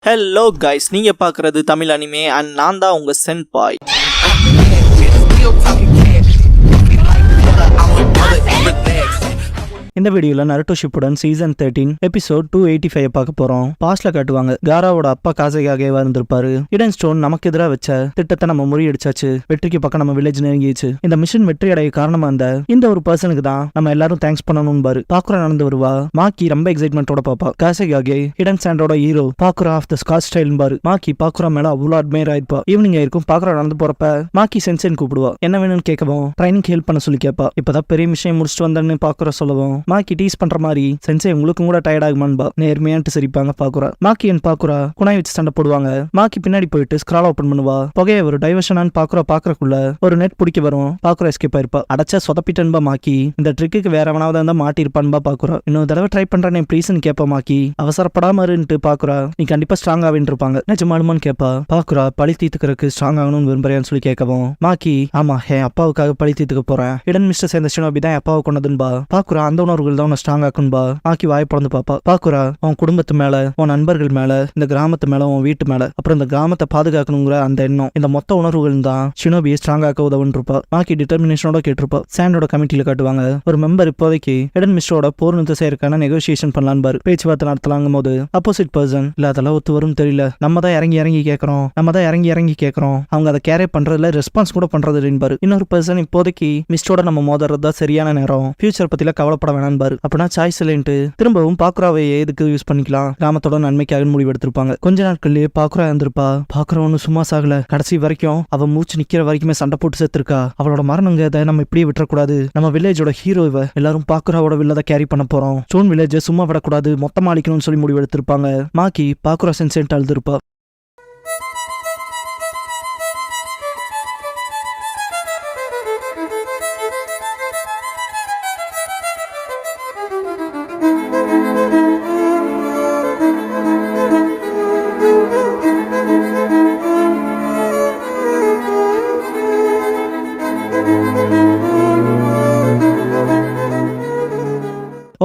Hello guys, நீங்க பாக்குறது Tamil anime and நான் தான் உங்க சென்பாய். இந்த வீடியோல நருட்டோ ஷிப்புடன் சீசன் 13 எபிசோட் 285 பார்க்க போறோம். பாஸ்ட்ல காட்டுவாங்க காராவோட அப்பா காசையாகவே இருந்திருப்பாரு. இடன் ஸ்டோன் நமக்கு எதிராக வச்ச திட்டத்தை நம்ம முறியடிச்சாச்சு. வெற்றிக்கு பக்கம் நம்ம வில்லேஜ் நெருங்கிச்சு. இந்த மிஷன் வெற்றி அடைய காரணமா இந்த ஒரு பர்சனுக்கு தான் நம்ம எல்லாரும் தேங்க்ஸ் பண்ணணும் பாரு. பாக்குறா நடந்து வருவா. மாக்கி ரொம்ப எக்ஸைட்மெண்டோட பாப்பா. காசையாகே ஹிடன் சாண்டோட ஹீரோ பாக்குறா ஆஃப் த ஸ்காட்ச் ஸ்டைல் பாரு. மாக்கி பாக்குறா மேல அவ்வளவு அட்மையர் ஆயிருப்பா. ஈவினிங் ஆயிருக்கும். பாக்குறா நடந்து போறப்ப மாக்கி சென்சேன் கூப்பிடுவா. என்ன வேணும்னு கேட்கவும் ட்ரைனிங் ஹெல்ப் பண்ண சொல்லி கேட்பா. இப்பதான் பெரிய விஷயம் முடிச்சுட்டு வந்தேன்னு பாக்குறா சொல்லவும் மாக்கி டீஸ் பண்ற மாதிரி சென்சே உங்களுக்கும் கூட டயர்ட் ஆகுமான்பா. நேர்மையான்ட்டு சிரிப்பாங்க பாக்குறா. மாக்கி அண்ட் பாக்குறா குணாய் வச்சு சண்டை போடுவாங்க. மாக்கி பின்னாடி போயிட்டு ஸ்க்ரால் ஓபன் பண்ணுவா. புகைய ஒரு டைவர்ஷனான்னு பாக்குறக்குள்ள ஒரு நெட் பிடிக்க வரும். பாக்குறா எஸ்கேப் ஆயிருப்பா. அடைச்சா சொதப்பிட்டன்பா மாக்கி. இந்த ட்ரிக்கு வேற எவனாவது இருந்தா மாட்டிருப்பான்பா பாக்குறா. இன்னொரு தடவை ட்ரை பண்றேன் ப்ளீஸ்ன்னு கேப்பா மாக்கி. அவசரப்படாம இருந்துட்டு பாக்குறா நீ கண்டிப்பா ஸ்ட்ராங் ஆகின்னு இருப்பாங்க. நிஜமானுமான்னு கேப்பா. பாக்குறா பழி தீர்த்துக்கிறதுக்கு ஸ்ட்ராங் ஆகணும்னு விரும்புறியான்னு சொல்லி கேட்கவும் மாக்கி ஆமா அப்பாவுக்காக பழி தீர்த்துக்க போறேன். இடன் மிஸ்டர் சேர்ந்த ஷினோபி தான் அப்பாவை கொண்டதுன்பா. பாக்குறா அந்த உணர்வுகள் தான் ஸ்ட்ராங் ஆக்குன்பா. ஆக்கி வாய் பிறந்து பாப்பா. பாக்குறா உன் குடும்பத்து மேல, உன் நண்பர்கள் மேல, இந்த கிராமத்து மேல, உன் வீட்டு மேல, அப்புறம் இந்த கிராமத்தை பாதுகாக்கணுங்கிற அந்த எண்ணம், இந்த மொத்த உணர்வுகள் தான் ஷினோபியை ஸ்ட்ராங் ஆக்க உதவுன்னு இருப்பா. மாக்கி டிட்டர்மினேஷனோட கேட்டிருப்பா. சாண்டோட கமிட்டியில காட்டுவாங்க. ஒரு மெம்பர் இப்போதைக்கு இடன் மிஸ்டரோட போர் நிறுத்த செய்யறதுக்கான நெகோசியேஷன் பண்ணலான்னு பாரு. பேச்சுவார்த்தை நடத்தலாங்கும் போது அப்போசிட் பர்சன் இல்ல அதெல்லாம் ஒத்து வரும் தெரியல, நம்ம தான் இறங்கி கேட்கறோம், அவங்க அதை கேரே பண்றதுல ரெஸ்பான்ஸ் கூட பண்றது பாரு. இன்னொரு பர்சன் இப்போதைக்கு மிஸ்டரோட நம்ம மோதறதா சரியான நேரம், ஃபியூச்சர் பத்தில கவலைப்பட வேணாம் பாரு. அப்படின்னா சாய்ஸ் இல்லைன்ட்டு திரும்பவும் பாக்குறாவை எதுக்கு யூஸ் பண்ணிக்கலாம், கிராமத்தோட நன்மைக்காக முடிவு எடுத்திருப்பாங்க. கொஞ்ச நாட்கள்லயே பாக்குறா இருந்திருப்பா. பாக்குற ஒண்ணு சும்மா சாகல. கடைசி வரைக்கும் அவ மூச்சு நிக்கிற வரைக்குமே சண்டை போட்டு சேர்த்திருக்கா. அவளோட மரணங்க அதை நம்ம இப்படியே விட்டுறக்கூடாது. நம்ம வில்லேஜோட ஹீரோ இவ. எல்லாரும் பாக்குறாவோட வில்லதை கேரி பண்ண போறோம். ஸ்டோன் வில்லேஜ் சும்மா விடக்கூடாது, மொத்தமா அழிக்கணும்னு சொல்லி முடிவு எடுத்திருப்பாங்க. மாக்கி பாக்குறா சென்சென்ட் அழுதுருப்பா.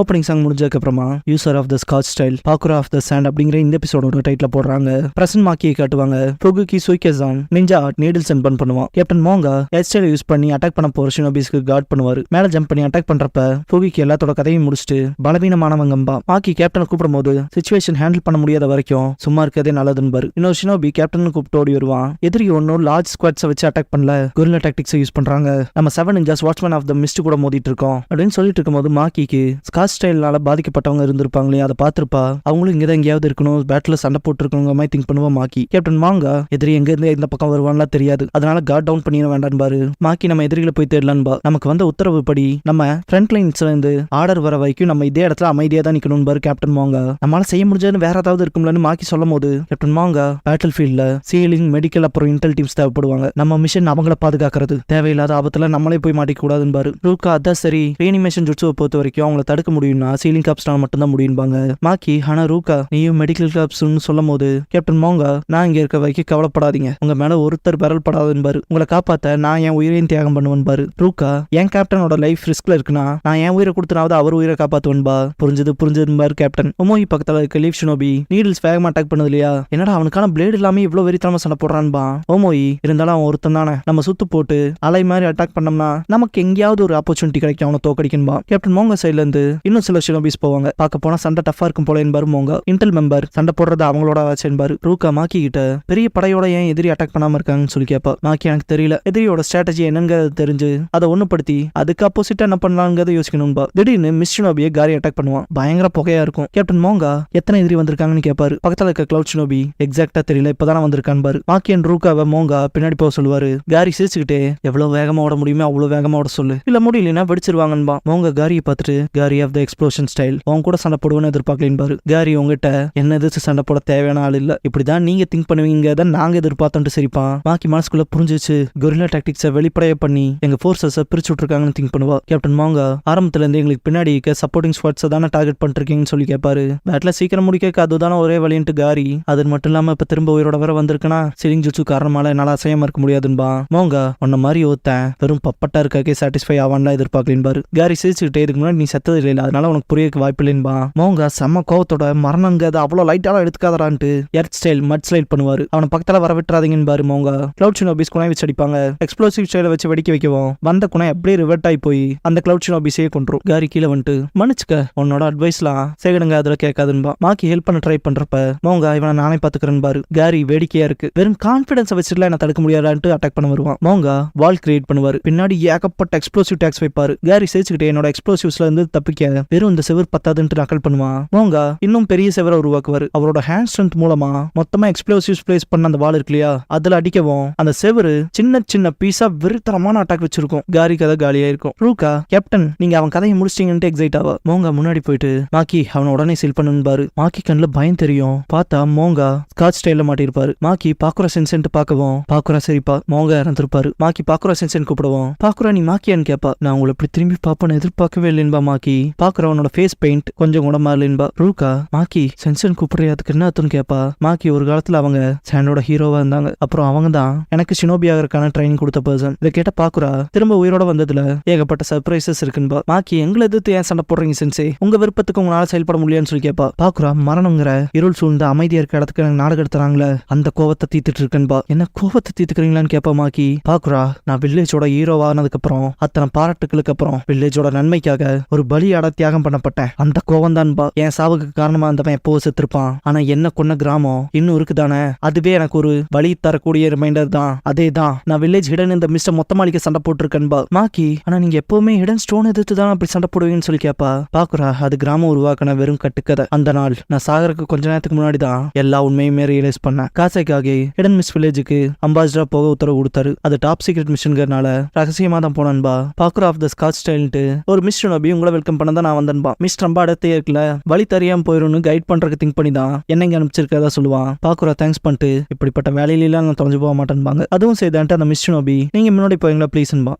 ஓப்பனிங் சாங் முடிஞ்சதுக்கு அப்புறமா user of the scorch style Pakura of the sand அப்படிங்கிற இந்த எபிசோடோட டைட்டில் போடுறாங்க. பிரசன்ட் மாக்கியை காட்டுவாங்க. Fuguki Suikazan ninja art needles and பன் பண்ணுவான். கேப்டன் மோங்கா ஹேர் ஸ்டைல் யூஸ் பண்ணி அட்டாக் பண்ண போற ஷினோபிஸ்க்கு கார்ட் பண்ணுவாரு. மேல ஜம்ப் பண்ணி அட்டாக் பண்றப்ப ஃபுகுகி எல்லாத்தோட கதையும் முடிச்சுட்டு பலவீனமானவங்கம்பா. மாக்கி கேப்டனை கூப்பிடும் போது சிச்சுவேஷன் ஹேண்டில் பண்ண முடியாத வரைக்கும் சும்மா இருக்கதே நல்லதுன்னு. இன்னொரு ஷினோபி கேப்டன் கூப்பிட்டு ஓடி வருவான். எதிரி ஒன்னும் லார்ஜ் ஸ்குவாட்ஸை வச்சு அட்டாக் பண்ணல, கொரில்லா டாக்டிக்ஸ் யூஸ் பண்றாங்க. நம்ம 7 ninjas watchman of the mist கூட மோதிட்டு இருக்கோம் அப்படின்னு சொல்லிட்டு இருக்கும்போது மாக்கிக்கு ஸ்டைல்னால பாதிக்கப்பட்டவங்க இருந்திருப்பாங்களே அதை பார்த்திருப்பா. அவங்களும் இங்கதான் எங்கேயாவது இருக்கணும், பேட்டில் சண்டை போட்டு இருக்கணுங்க மாதிரி திங்க் பண்ணுவா மாக்கி. கேப்டன் மாங்கா எதிரி எங்க இருந்து இந்த பக்கம் வருவான்லாம் தெரியாது, அதனால கார்ட் டவுன் பண்ணிட வேண்டாம் பாரு. மாக்கி நம்ம எதிரிகளை போய் தேடலான்பா. நமக்கு வந்த உத்தரவு படி நம்ம ஃப்ரண்ட் லைன்ஸ்ல இருந்து ஆர்டர் வர வரைக்கும் நம்ம இதே இடத்துல அமைதியா தான் நிக்கணும் பாரு. கேப்டன் மாங்கா நம்மளால செய்ய முடிஞ்சதுன்னு வேற ஏதாவது இருக்கும்லன்னு மாக்கி சொல்லும் போது கேப்டன் மாங்கா பேட்டில் ஃபீல்ட்ல சீலிங் மெடிக்கல் அப்புறம் இன்டெல் டீம்ஸ் தேவைப்படுவாங்க. நம்ம மிஷன் அவங்கள பாதுகாக்கிறது, தேவையில்லாத ஆபத்துல நம்மளே போய் மாட்டிக்க கூடாதுன்னு பாரு. ரூக்கா அதான் சரி, ரீனிமேஷன் ஜுட்சுவை பொறுத்த வரைக்கும் அவங்கள தடுக்க முடியும்னா சீலிங் கிளப்ஸ்னால மட்டும்தான் முடியும்பாங்க. மாக்கி ஆனா ரூக்கா நீயும் மெடிக்கல் கிளப்ஸ்னு சொல்லும் போது கேப்டன் மோங்கா நான் இங்க இருக்க வரைக்கும் கவலைப்படாதீங்க, உங்க மேல ஒருத்தர் விரல் படாதுன்னு, உங்களை காப்பாத்த நான் என் உயிரையும் தியாகம் பண்ணுவேன் பாரு. ரூக்கா என் கேப்டனோட லைஃப் ரிஸ்க்ல இருக்குன்னா நான் என் உயிரை கொடுத்தனாவது அவர் உயிரை காப்பாத்துவன்பா. புரிஞ்சது பாரு கேப்டன். ஒமோயி பக்கத்துல இருக்க லீவ் ஷினோபி நீடில்ஸ் வேகமா அட்டாக் பண்ணது இல்லையா, என்னடா அவனுக்கான பிளேடு இல்லாம இவ்வளவு வெறித்தனமா சண்டை போடுறான்பா. ஓமோயி இருந்தாலும் அவன் ஒருத்தன் தானே, நம்ம சுத்து போட்டு அலை மாதிரி அட்டாக் பண்ணோம்னா நமக்கு எங்கேயாவது ஒரு ஆப்பர்ச்சுனிட்டி கிடைக்கும் அவனை தோக்கடிக்கணும்பா. கேப்டன் மோங்கா சைட்ல இருந்து இன்னும் சில ஷினோபிஸ் போவாங்க. பார்க்க போனா சண்டை டஃபா இருக்கும் போல என்பாரு மோங்கா. இன்டெல் மெம்பர் சண்டை போடுறது அவங்களோட ஆச்சு என்பாரு. ரூக்கா மாக்கி கிட்ட பெரிய படையோட ஏன் எதிரி அட்டாக் பண்ணாம இருக்காங்கன்னு சொல்லி கேப்பா. மாக்கி எனக்கு தெரியல, எதிரியோட ஸ்ட்ராட்டஜி என்னங்கிறது தெரிஞ்சு அதை ஒண்ணுபடுத்தி அதுக்கு அப்போசிட்டா என்ன பண்ணலாங்கிறத யோசிக்கணும்பா. திடீர்னு மிஸ் ஷினோபியை காரி அட்டாக் பண்ணுவான். பயங்கர புகையா இருக்கும். கேப்டன் மோங்கா எத்தனை எதிரி வந்திருக்காங்கன்னு கேட்பாரு. பக்கத்துல இருக்க கிளவுட் ஷினோபி எக்ஸாக்டா தெரியல, இப்பதானே வந்திருக்கான் பாரு. மாக்கி அண்ட் ரூக்காவை மோங்கா பின்னாடி போக சொல்லுவாரு. காரி சிரிச்சுக்கிட்டே எவ்வளவு வேகமா ஓட முடியுமோ அவ்வளவு வேகமா ஓட சொல்லு, இல்ல முடியலன்னா வெடிச்சிருவாங்கன்பா. மோங்கா காரியை பார்த்துட்டு காரி ஆஃப் த எக்ஸ்ப்ளோஷன் ஸ்டைல் உன் கூட சண்டை போடுவேன்னு எதிர்பார்க்கலின் பாரு. காரி உங்ககிட்ட என்ன எதிர்த்து சண்டை போட தேவையான ஆள் இல்ல, இப்படிதான் நீங்க திங்க் பண்ணுவீங்க தான் நாங்க எதிர்பார்த்தோம்னு சிரிப்பான். மாக்கி மனசுக்குள்ள புரிஞ்சிச்சு, கொரில்லா டாக்டிக்ஸை வெளிப்படைய பண்ணி எங்க போர்சஸை பிரிச்சு விட்டுருக்காங்கன்னு திங்க் பண்ணுவா. கேப்டன் மாங்கா ஆரம்பத்துல இருந்து எங்களுக்கு பின்னாடி இருக்க சப்போர்ட்டிங் ஸ்குவாட்ஸை தானே டார்கெட் பண்ணிருக்கீங்கன்னு சொல்லி கேட்பாரு. பேட்ல சீக்கிரம் முடிக்க அதுதானே ஒரே வழின்ட்டு காரி. அது மட்டும் இல்லாம இப்ப திரும்ப உயிரோட வர வந்திருக்குன்னா சீலிங் ஜுட்சு காரணமால என்னால அசையாம இருக்க முடியாதுன்பா. மோங்கா உன்ன மாதிரி ஒருத்தன் வெறும் பப்பட்டா இருக்காக்கே சாட்டிஸ்ஃபை ஆவான்லாம் எதிர்பார்க்கலின் பாரு. காரி சிரிச்சுக்கிட்டே இதுக்கு முன்னாடி நீ செத்தது இல்லையா, அதனால உனக்கு புரியக்கு வாய்ப்பு இல்லைன்பா. மோங்க செம்ம கோவத்தோட மரணங்கிறது அவ்வளவு லைட்டாலாம் எடுத்துக்காதடான்ட்டு எர்த் ஸ்டைல் மட் ஸ்லைட் பண்ணுவாரு. அவனை பக்கத்துல வர விட்டுறாதீங்கன்னு பாரு மோங்க. கிளவுட் ஷினோபிஸ் குணை வச்சு அடிப்பாங்க. எக்ஸ்ப்ளோசிவ் ஸ்டைல வச்சு வெடிக்க வைக்கவும் வந்த குணை அப்படியே ரிவர்ட் ஆகி போய் அந்த கிளவுட் ஷினோபிஸே கொண்டுரும். காரி கீழே வந்துட்டு மன்னிச்சுக்க, உன்னோட அட்வைஸ்லாம் சேகடுங்க அதுல கேட்காதுன்பா. மாக்கி ஹெல்ப் பண்ண ட்ரை பண்றப்ப மோங்க இவனை நானே பாத்துக்கிறேன் பாரு. காரி வேடிக்கையா இருக்கு, வெறும் கான்பிடன்ஸ் வச்சுட்டுல என்ன தடுக்க முடியாதான்ட்டு அட்டாக் பண்ண வருவான். மோங்க வால் கிரியேட் பண்ணுவாரு. பின்னாடி ஏகப்பட்ட எக்ஸ்ப்ளோசிவ் டேக்ஸ் வைப்பாரு. காரி சிரிச்சுக்கிட்டே என்னோட எக்ஸ்ப்ளோசிவ்ஸ்ல இருந்து தப்பிக்க வெறும் இந்த செவர் பத்தாதுன்ட்டு நக்கல் பண்ணுவான். மோங்க இன்னும் பெரிய செவரை உருவாக்குவாரு. அவரோட ஹேண்ட் ஸ்ட்ரென்த் மூலமா மொத்தமா எக்ஸ்ப்ளோசிவ்ஸ் பிளேஸ் பண்ண அந்த வால் இருக்கு இல்லையா, அதுல அடிக்கவும் அந்த செவரு சின்ன சின்ன பீஸா வெறித்தனமான அட்டாக் வச்சிருக்கும். காரி கதை காலியா இருக்கும். ரூகா கேப்டன் நீங்க அவன் கதையை முடிச்சிட்டீங்கன்ட்டு எக்ஸைட் ஆவா. மோங்க முன்னாடி போயிட்டு மாக்கி அவனை உடனே சீல் பண்ணுபாரு. மாக்கி கண்ணுல பயம் தெரியும். பார்த்தா மோங்க ஸ்காட்ச் ஸ்டைல்ல மாட்டிருப்பாரு. மாக்கி பாக்குற சென்சென்ட் பார்க்கவும் பாக்குற சரிப்பா மோங்க இறந்துருப்பாரு. மாக்கி பாக்குற சென்சென்ட் கூப்பிடுவோம். பாக்குற நீ மாக்கியான்னு கேப்பா. நான் உங்களை இப்படி திரும்பி பாப்பேன்னு எதிர்பார்க்கவே இல்லைன்பா. மாக்கி பாக்குறவனோட ஃபேஸ் பெயிண்ட் கொஞ்சம் கூட மாறலின்பா. ரூகா மாக்கி சென்சென்ட் கூப்பிடுறதுக்கு என்ன அர்த்தம்னு கேப்பா. மாக்கி ஒரு காலத்துல அவங்க சாண்டோட ஹீரோவா இருந்தாங்க. அப்புறம் அவங்க தான் எனக்கு ஷினோபி ஆகிறதுக்கான ட்ரைனிங் கொடுத்த பர்சன். இதை கேட்ட பாக்குறா திரும்ப உயிரோட வந்ததுல ஏகப்பட்ட சர்ப்ரைசஸ் இருக்குன்பா. மாக்கி எங்களை எதிர்த்து ஏன் சண்டை போடுறீங்க சென்சே, உங்க விருப்பத்துக்கு உங்களால செயல்பட முடியாதுன்னு சொல்லி கேப்பா. பாக்குறா மரணங்கிற இருள் சூழ்ந்த அமைதியா இருக்க இடத்துக்கு எனக்கு நாடகம் எடுத்துறாங்களே அந்த கோவத்தை தீத்துட்டு இருக்கேன்பா. என்ன கோவத்தை தீத்துக்கிறீங்களான்னு கேப்பா. மாக்கி பாக்குறா நான் வில்லேஜோட ஹீரோவானதுக்கு அப்புறம் அத்தனை பாராட்டுகளுக்கு அப்புறம் வில்லேஜோட நன்மைக்காக ஒரு பலியாட தியாகம் பண்ணப்பட்டேன். அந்த கோவம் தான்பா என் சாவுக்கு காரணமா இருந்தவன் எப்போ செத்துருப்பான். ஆனா என்ன கொன்ன கிராமம் இன்னும் இருக்குதானே, அதுவே எனக்கு ஒரு வழி தரக்கூடிய ரிமைண்டர் தான். அதே தான் நான் வில்லேஜ் ஹிடன் இந்த மிஸ்டர் மொத்தமாளிக்க சண்டை போட்டிருக்கேன்பா. மாக்கி ஆனா நீங்க எப்பவுமே ஹிடன் ஸ்டோன் எதிர்த்து தான் அப்படி சண்டை போடுவீங்கன்னு சொல்லி கேப்பா. பாக்குறா அது கிராமம் உருவாக்கின வெறும் கட்டுக்கதை. அந்த நாள் நான் சாகருக்கு கொஞ்ச நேரத்துக்கு முன்னாடி தான் எல்லா உண்மையுமே ரியலைஸ் பண்ணேன். காசைக்காக ஹிடன் மிஸ் வில்லேஜுக்கு அம்பாசிடரா போக உத்தரவு கொடுத்தாரு. அது டாப் சீக்ரெட் மிஷன்கிறனால ரகசியமா தான் போனன்பா. பாக்குற ஆஃப் த ஸ்காட்ச் ஸ்டைல்ட்டு ஒரு மிஸ் ஷினோபி உங்களை வெல்கம் பண்ண தான் நான் வந்தன்பா. மிஸ் ரொம்ப அடுத்தே இருக்குல்ல, வழி தெரியாம போயிரும்னு கைட் பண்றதுக்கு திங்க் பண்ணி தான் என்னங்க அனுப்பிச்சிருக்கதா சொல்லுவான். பாக்குறா தேங்க்ஸ் பண்ணிட்டு இப்படிப்பட்ட வேலையிலாம் நான் தொலைஞ்சு போக மாட்டேன்பாங்க. அதுவும் செய்தான்ட்டு அந்த மிஸ் ஷினோபி நீங்க முன்னாடி போவீங்களா ப்ளீஸ்ன்பா.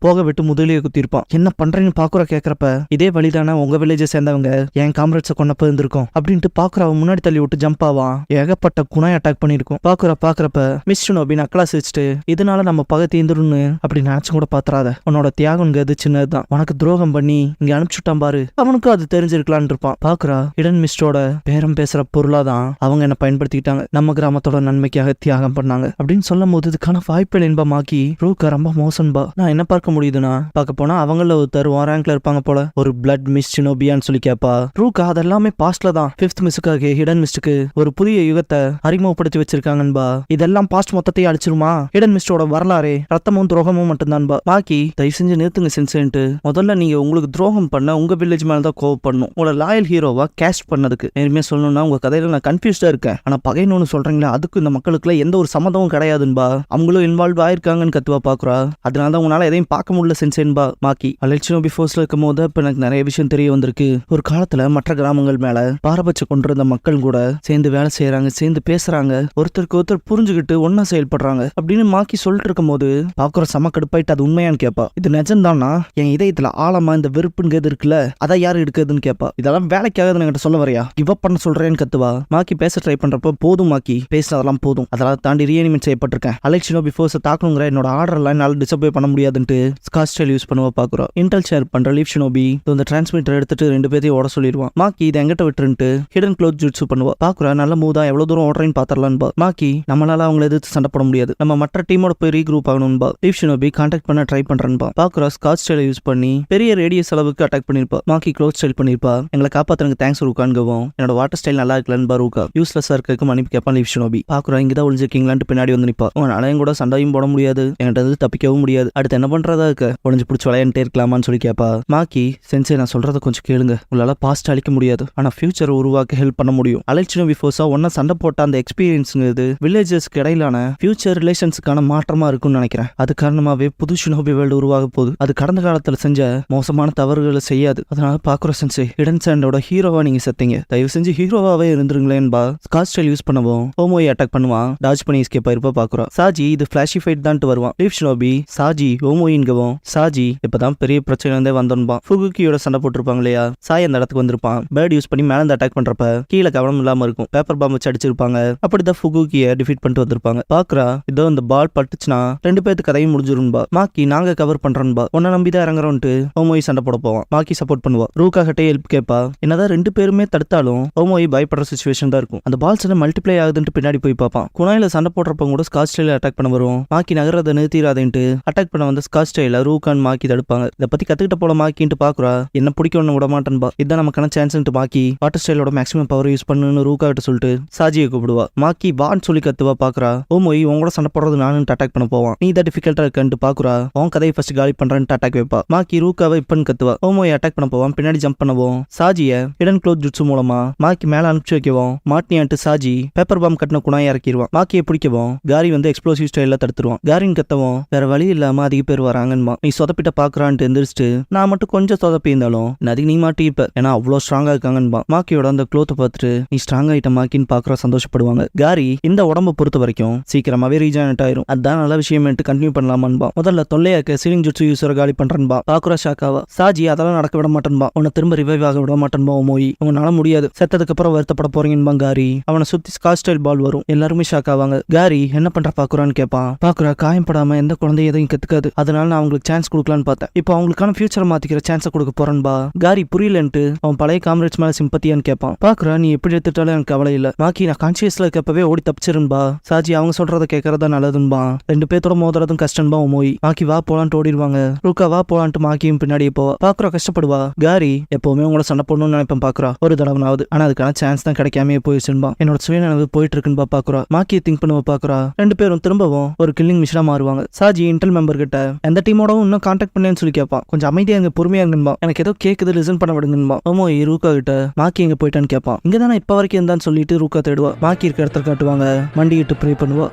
போக விட்டு முதலியே குத்திருப்பான். என்ன பண்றீங்கன்னு பாக்குறா கேக்குறப்ப இதே வழிதானே உங்க வில்லேஜை சேர்ந்தவங்க என் காம்ரேட்ஸை கொண்டப்ப இருந்திருக்கும் அப்படின்ட்டு பாக்குறாவ முன்னாடி தள்ளி விட்டு ஜம்ப் ஆவான். ஏகப்பட்ட குணாய் அட்டாக் பண்ணிருக்கும். பாக்குறப்ப மிஸ் ஷினோபி நக்கலா சிரிச்சுட்டு இதனால நம்ம பகை தீந்துருன்னு அப்படி நினைச்சு கூட பாத்துறாத. உன்னோட தியாகங்கிறது சின்னதுதான். உனக்கு துரோகம் பண்ணி இங்க அனுப்பிச்சுட்டான் பாரு, அவனுக்கும் அது தெரிஞ்சிருக்கலான் இருப்பான். பாக்குறா இடன் மிஸ்டோட பேரம் பேசுற பொருளாதான் அவங்க என்ன பயன்படுத்திக்கிட்டாங்க. நம்ம கிராமத்தோட நன்மைக்காக தியாகம் பண்ணாங்க அப்படின்னு சொல்லும் போது இதுக்கான வாய்ப்பு இன்பமாக்கி ரூகா ரொம்ப மோசன்பா. நான் என்ன பார்க்க முடியுதுன்னா பார்க்க போனா அவங்கள ஒருத்தர் ரேங்க்ல இருப்பாங்க போல ஒரு பிளட் மிஸ் ஷினோபியான்னு சொல்லி கேப்பா. ரூகா அதெல்லாமே பாஸ்ட்ல தான் 5th மிஸ்ஸுக்காக ஹிடன் மிஸ்டுக்கு ஒரு புதிய யுகத்தை அறிமுகப்படுத்தி வச்சிருக்காங்கன்பா. இதெல்லாம் பாஸ்ட் மொத்தத்தையும் அடிச்சிருமா. ஹிடன் மிஸ்டோட வரலாறு ரத்தமும் துரோகமும் மட்டும்தான்பா. பாக்கி தயவு செஞ்சு நிறுத்துங்க சென்சென்ட். முதல்ல நீங்க உங்களுக்கு துரோகம் பண்ண உங்க வில்லேஜ் மேலதான் கோவப்படணும். உங்களோட லாயல் ஹீரோவா கேஸ்ட் பண்ணதுக்கு. நேர்மையா சொல்லணும்னா உங்க கதையில நான் கன்ஃபியூஸ்டா இருக்கேன். ஆனா பகைன்னு சொல்றீங்களா அதுக்கு இந்த மக்களுக்குள்ள எந்த ஒரு சம்மந்தமும் கிடையாதுன்பா. அவங்களும் இன்வால்வ் ஆயிருக்காங்கன்னு கத்துவா பாக்குறா. அதனாலதான் உங்களால எதையும் பார்க்க முடியல சென்சென்பா. மாக்கி அலெக்ஷனோபி ஃபோர்ஸ்ல இருக்கும் போது இப்ப எனக்கு நிறைய விஷயம் தெரிய வந்திருக்கு. ஒரு காலத்துல மற்ற கிராமங்கள் மேல பாரபட்ச கொண்டிருந்த மக்கள் கூட சேர்ந்து வேலை செய்யறாங்க, சேர்ந்து பேசுறாங்க, ஒருத்தருக்கு ஒருத்தர் புரிஞ்சுக்கிட்டு ஒன்னா செயல்படுறாங்க அப்படின்னு மாக்கி சொல்லிட்டு இருக்கும் போது பாக்குற செம கடுப்பாயிட்டு அது உண்மையான்னு கேப்பா. இது நிஜம்தானா? என் இதயத்துல ஆழமா இந்த வெறுப்புங்கிறது இருக்குல்ல அதை யாரு எடுக்குதுன்னு கேப்பா. இதெல்லாம் வேலைக்காக என்கிட்ட சொல்ல வரையா, கிவ் அப் பண்ண சொல்றேன்னு கத்துவா. மாக்கி பேச ட்ரை பண்றப்ப போதும் மாக்கி பேசினதெல்லாம் போதும், அதெல்லாம் தாண்டி ரீஅனிமேட் செய்யப்பட்டிருக்கேன். அலெக்ஷனோபி ஃபோர்ஸை தாக்கணுங்கிற என்னோட ஆர்டர் எல்லாம் என்னால டிசப்வே பண்ண முடியாதுன்ட்டு ஸ்காட்ச் ஸ்டைல் யூஸ் பண்ணுவா பாக்குறோம். இன்டெல் ஷேர் பண்ற லீவ் ஷினோபி இந்த டிரான்ஸ்மிட்டர் எடுத்துட்டு 2 பேரையும் ஓட சொல்லிடுவான். மாக்கி இதை எங்கிட்ட விட்டுருன்ட்டு ஹிடன் க்ளோத் ஜுட்ஸு பண்ணுவா. பாக்குறா நல்ல மூதா எவ்வளவு தூரம் ஓடுறேன்னு பாத்திரலான்பா. மாக்கி நம்மளால அவங்களை எதிர்த்து சண்டை போட முடியாது, நம்ம மற்ற டீமோட போய் ரீக்ரூப் ஆகணும்பா. லீவ் ஷினோபி கான்டாக்ட் பண்ண ட்ரை பண்றேன்பா. பாக்குறா ஸ்காட்ச் ஸ்டைலை யூஸ் பண்ணி பெரிய ரேடியஸ் அளவுக்கு அட்டாக் பண்ணிருப்பா. மாக்கி க்ளோத் ஸ்டைல் பண்ணிருப்பா. எங்களை காப்பாத்துறதுக்கு தேங்க்ஸ் ரூகான்கவும் என்னோட வாட்டர் ஸ்டைல் நல்லா இருக்கலன்னு ரூகா யூஸ்லெஸ்ஸா இருக்க மன்னிப்பு கேட்பான் லீவ் ஷினோபி. பாக்குறா இங்கதான் ஒளிஞ்சிருக்கீங்களான்ட்டு பின்னாடி வந்து நிப்பா. உங்களால கூட சண்டையும் போட முடியாது, என்கிட்ட தப்பிக்கவும் முடியாது, அடுத்து என்ன பண்றதா இருக்க, ஒளிஞ்சு பிடிச்சி விளையாண்டே இருக்கலாமான்னு சொல்லி கேப்பா. மாக்கி சென்சே நான் சொல்றத கொஞ்சம் கேளுங்க, உங்களால பாஸ்ட் அழிக்க முடியாது ஆனா ஃபியூச்சர் உருவாக்க ஹெல்ப் பண்ண முடியும். அலெக்ஷனோபி ஃபோர்ஸா ஒன்னா சண்டை போட்ட அந்த எக்ஸ்பீரியன்ஸ்ங்கிறது வில்லேஜஸ்க்கு இடையிலான ஃபியூச்சர் ரிலேஷன்ஸ்க்கான மாற்றமா இருக்கும்னு நினைக்கிறேன். அது காரணமாவே புது ஷினோபி வேர்ல்டு உருவாக போகுது. அது கடந்த காலத்துல செஞ்ச மோசமான தவறுகளை செய்யாது. அதனால பாக்குற சென்சே ஹிடன் சாண்டோட ஹீரோவா நீங்க செத்தீங்க, தயவு செஞ்சு ஹீரோவாவே இருந்துருங்களேன்பா. ஸ்காட்ச் ஸ்டைல் யூஸ் பண்ணவும் ஓமோயை அட்டாக் பண்ணுவான். டாஜ் பண்ணி எஸ்கேப் ஆயிருப்பா. பாக்குறா சாஜி இது ஃபிளாஷி ஃபைட் தான் வருவான். லீவ் ஷினோபி சாஜி ஓமோயின்கவும் சாஜி இப்பதான் பெரிய பிரச்சனை இருந்தே வந்தோன்பான். ஃபுகுக்கியோட சண்டை போட்டிருப்பாங்க இல்லையா, சாய் அந்த இடத்துக்கு வந்திருப்பான். பேர்ட் யூஸ் பண்ணி மேல அட்டாக் பண்றப்ப கீழே கவனம் இல்லாம இருக்கும், பேப்பர் பாம்பு வச்சு அடிச்சிருப்பாங்க. அப்படிதான் ஃபுகுக்கிய டிஃபீட் பண்ணிட்டு வந்திருப்பாங்க. பாக்குறா இதோ இந்த பால் பட்டுச்சுன்னா 2 பேருக்கு கதையும் முடிஞ்சிரும்பா. மாக்கி நாங்க கவர் பண்றோம்பா, உன்ன நம்பிதான் இறங்குறோன்ட்டு ஓமோய் சண்டை போட போவான். மாக்கி சப்போர்ட் பண்ணுவா. ரூகா கிட்டே ஹெல்ப் கேட்பா. என்னதான் 2 பேருமே தடுத்தாலும் ஓமோய் பயப்படுற சிச்சுவேஷன் தான் இருக்கும். அந்த பால்ஸ் எல்லாம் மல்டிப்ளை ஆகுதுன்னு பின்னாடி போய் பார்ப்பான். குணாயில சண்டை போடுறப்ப கூட ஸ்காட்ச் ஸ்டைல அட்டாக் பண்ண வரும். மாக்கி நகரத்தை நிறுத்திடாதேன்ட்டு அட்டாக் பண்ண வந்த ஸ்காட்ச் ஸ்டைல ரூகான் மாக்கி தடுப்பாங்க. இதை பத்தி கத்துக்கிட்ட போல மாக்கின்ட்டு பாக்குறா. என்ன பிடிக்கும்னு விட மாட்டேன்பா. இதான் நமக்கான சான்ஸ்ன்ட்டு மாக்கி வாட்டர் ஸ்டைலோட மேக்ஸிமம் பவர் யூஸ் பண்ணுன்னு ரூகா கிட்ட சொல்லிட்டு சாஜியை கூப்பிடுவா. மாக்கி வான்னு சொல்லி கத்துவா. பாக்குறா ஓமோய் உங்களோட சண்டை போடுறது நானும் அட்டாக் பண்ண போவான். நீ தான் டிஃபிகல்ட்டா இருக்கன்ட்டு பாக்குறா. அவன் கதையை ஃபர்ஸ்ட் காலி பண்றேன்னு அட்டாக் வைப்பா. மாக்கி ரூகாவை இப்பன்னு கத்துவா. ஓமோய் அட்டாக் பண்ண போவான். பின்னாடி ஜம்ப் பண்ணவும் சாஜிய ஹிடன் க்ளோத் ஜுட்சு மூலமா மாக்கி மேல அனுப்பிச்சு வைக்கவும் மாட்டியான்ட்டு சாஜி பேப்பர் பாம் கட்டின குணாயை இறக்கிடுவான். மாக்கியை பிடிக்கவும் காரி வந்து எக்ஸ்ப்ளோசிவ் ஸ்டைல தடுத்துருவான். காரின் கத்தவும் வேற வழி இல்லாம அதிக பேர் வராங்கன்னு நீ சொதப்பிட்ட பாக்குறான்ட்டு எந்திரிச்சிட்டு நான் மட்டும் கொஞ்சம் சொதப்பி இருந்தாலும் அதுக்கு நீ மாட்டிப்ப ஏன்னா அவ்வளவு ஸ்ட்ராங்கா இருக்காங்கன்னு மாக்கியோட அந்த க்ளோத்தை பார்த்துட்டு நீ ஸ்ட்ராங் ஆயிட்ட மாக்கின்னு பாக்குற சந்தோஷப்படுவாங்க. காரி இந்த உடம்பை பொறுத்த வரைக்கும் சீக்கிரமாவே ரீஜெனரேட் ஆயிரும். அதான் நல்ல விஷயம் கண்டினியூ பண்ணலாமான்பா. முதல்ல தொல்லையாக்க சீலிங் ஜுட்சு யூஸரை காலி பண்றேன்பா. பாக்குறா ஷாக்காவா. சாஜி அதெல்லாம் நடக்க விட மாட்டேன்பா. உன்னை திரும்ப ரிவைவ் ஆக விட மாட்டேன்பா. ஓமோய் உங்களால முடியாது. செத்ததுக்கு அப்புறம் வருத்தப்பட போறீங்கன்பா. காரி அவனை சுத்தி ஸ்காட்ச் ஸ்டைல் பால் வரும். எல்லாருமே ஷாக் ஆவாங்க. காரி என்ன பண்ற பாக்குறான்னு கேட்பான். பாக்குறா காயம் படாம எந்த குழந்தையும் எதையும் கத்துக்காது. அதனால நான் அவங்களுக்கு சான்ஸ் கொடுக்கலான்னு பார்த்தேன். இப்போ அவங்களுக்கான ஃபியூச்சரை மாத்திக்கிற சான்ஸை கொடுக்க போறேன்பா. காரி புரியலன்ட்டு அவன் பழைய காம்ரேட்ஸ் மேல சிம்பத்தியான்னு கேட்பான். பாக்குறா நீ எப்படி எடுத்துட்டாலும் எனக்கு கவலை இல்ல. மாக்கி நான் கான்சியஸ்ல இருக்கப்பவே ஓடி தப்பிச்சிருன்பா. சாஜி அவங்க சொல்றத கேட்கறதா நல்லதுன்பா. 2 பேர்த்தோட மோதுறதும் கஷ்டம்பா. ஓமோய் மாக்கி வா போலான்ட்டு ஓடிடுவாங்க. ரூகா வா போலான்ட்டு மாக்கியும் பின்னாடியே போவா. பாக்குறா கஷ்டப்படுவா. காரி எப்பவுமே உங்களை சண்டை போடணும்னு நினைப்பேன் பாக்குறா. ஒரு தடவைனாவது. ஆனா அதுக்கான சான்ஸ் தான் கிடைக்காமே போயிடுச்சுன்பா. என்னோட சுயநனவு போயிட்டு இருக்குன்னு பாக்குறா. மாக்கியை திங்க் பண்ணுவ பாக்குறா. 2 பேரும் திரும்பவும் ஒரு கில்லிங் மிஷனா மாறுவாங்க. சாஜி இன்டெல் மெம்பர் கிட்ட எந்த டீமோடவும் இன்னும் கான்டாக்ட் பண்ணேன்னு சொல்லி கேட்பான். கொஞ்சம் அமைதியா எங்க பொறுமையா இருங்கன்பா. எனக்கு ஏதோ கேக்குது லிசன் பண்ண விடுங்கன்பா. ஓமோய் ரூகா கிட்ட மாக்கி எங்க போயிட்டான்னு கேட்பான். இங்க தானே இப்ப வரைக்கும் இருந்தான்னு சொல்லிட்டு ரூகா தேடுவா. மாக்கி இருக்க இடத்துல காட்டுவாங்க. மண்டிட்டு ப்ரே பண்ணுவா.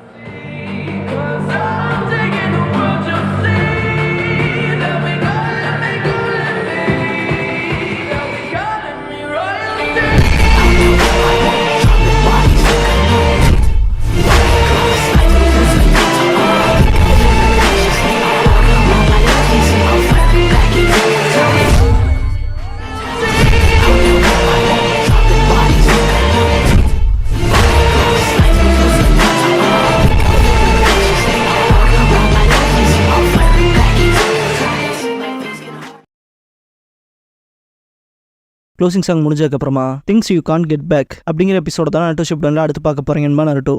க்ளோசிங் சாங் முடிஞ்சதுக்கு அப்புறமா things you can't get back அப்படிங்கிற எபிசோட தான் நருட்டோ ஷிப்டன்ல அடுத்து பார்க்க போறீங்கன்னு நருட்டோ.